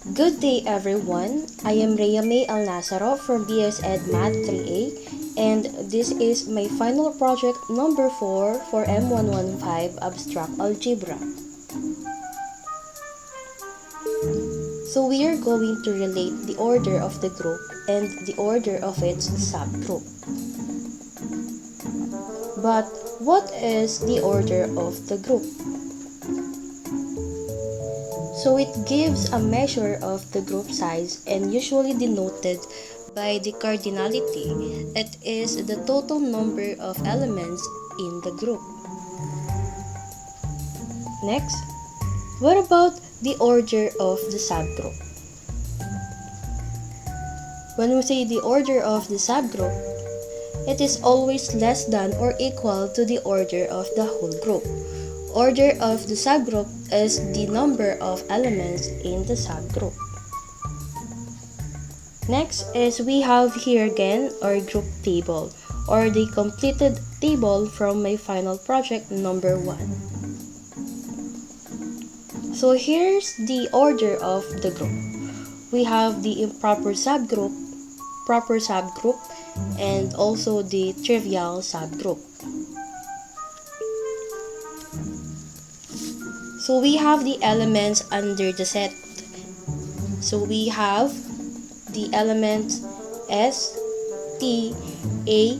Good day everyone, I am Rhea May Alnazaro from BS Ed Math 3A and this is my final project number 4 for M115 Abstract Algebra. So we are going to relate the order of the group and the order of its subgroup. But what is the order of the group? So it gives a measure of the group size and usually denoted by the cardinality. It is the total number of elements in the group. Next, what about the order of the subgroup? When we say the order of the subgroup, it is always less than or equal to the order of the whole group. Order of the subgroup is the number of elements in the subgroup. Next is we have here again our group table or the completed table from my final project number 1. So here's the order of the group. We have the improper subgroup, proper subgroup, and also the trivial subgroup. So we have the elements under the set. So we have the elements S, T, A,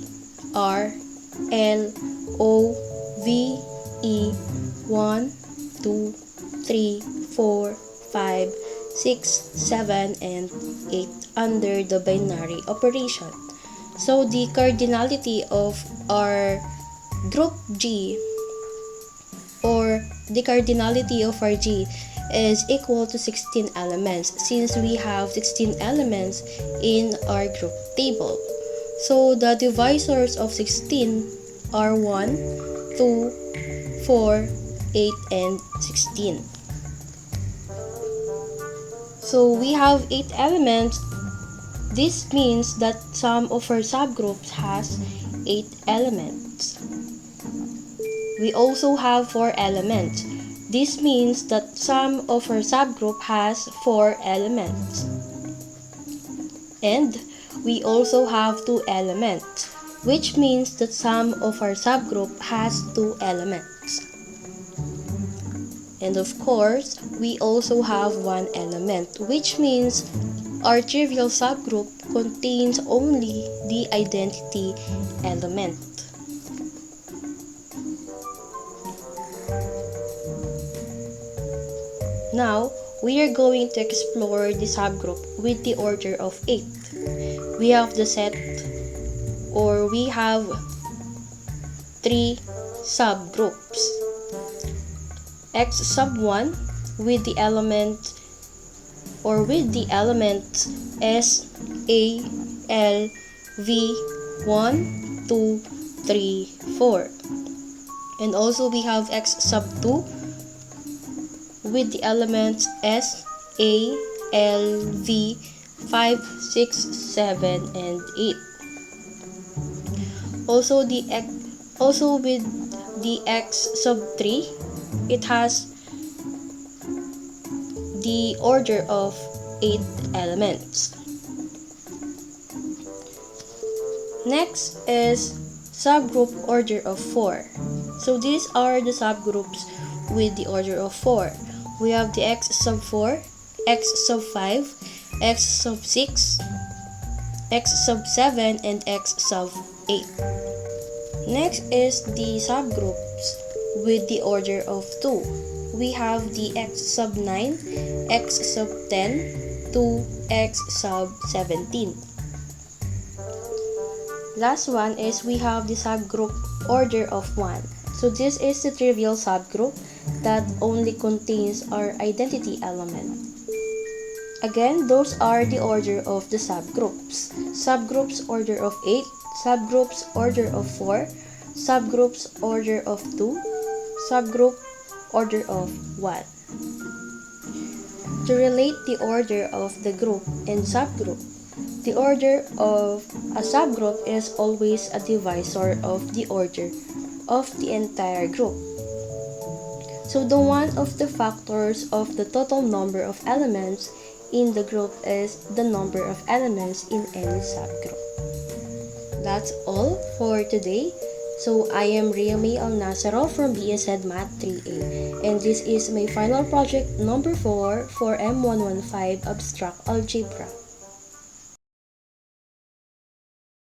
R, L, O, V, E, 1, 2, 3, 4, 5, 6, 7, and 8 under the binary operation. So the cardinality of our group G or the cardinality of our G is equal to 16 elements since we have 16 elements in our group table. So the divisors of 16 are 1, 2, 4, 8, and 16. So we have 8 elements. This means that some of our subgroups has 8 elements. We also have 4 elements. This means that some of our subgroup has 4 elements. And we also have 2 elements, which means that some of our subgroup has 2 elements. And of course, we also have 1 element, which means our trivial subgroup contains only the identity element. Now, we are going to explore the subgroup with the order of 8. We have the set, or we have 3 subgroups. X sub 1 with the element or with the elements S, A, L, V, 1, 2, 3, 4. And also we have X sub 2 with the elements S, A, L, V, 5, 6, 7, and 8. Also with the X sub 3, it has the order of 8 elements. Next is subgroup order of 4. So these are the subgroups with the order of 4. We have the X sub 4, X sub 5, X sub 6, X sub 7, and X sub 8. Next is the subgroups with the order of 2. We have the X sub 9, X sub 10, to X sub 17. Last one is we have the subgroup order of 1. So this is the trivial subgroup that only contains our identity element. Again, those are the order of the subgroups. Subgroups order of 8, subgroups order of 4, subgroups order of 2, subgroup order of 1. To relate the order of the group and subgroup, the order of a subgroup is always a divisor of the order of the entire group. So the one of the factors of the total number of elements in the group is the number of elements in any subgroup. That's all for today. So I am Ria May Al-Nasaro from BSED Math 3A, and this is my final project number 4 for M115 Abstract Algebra.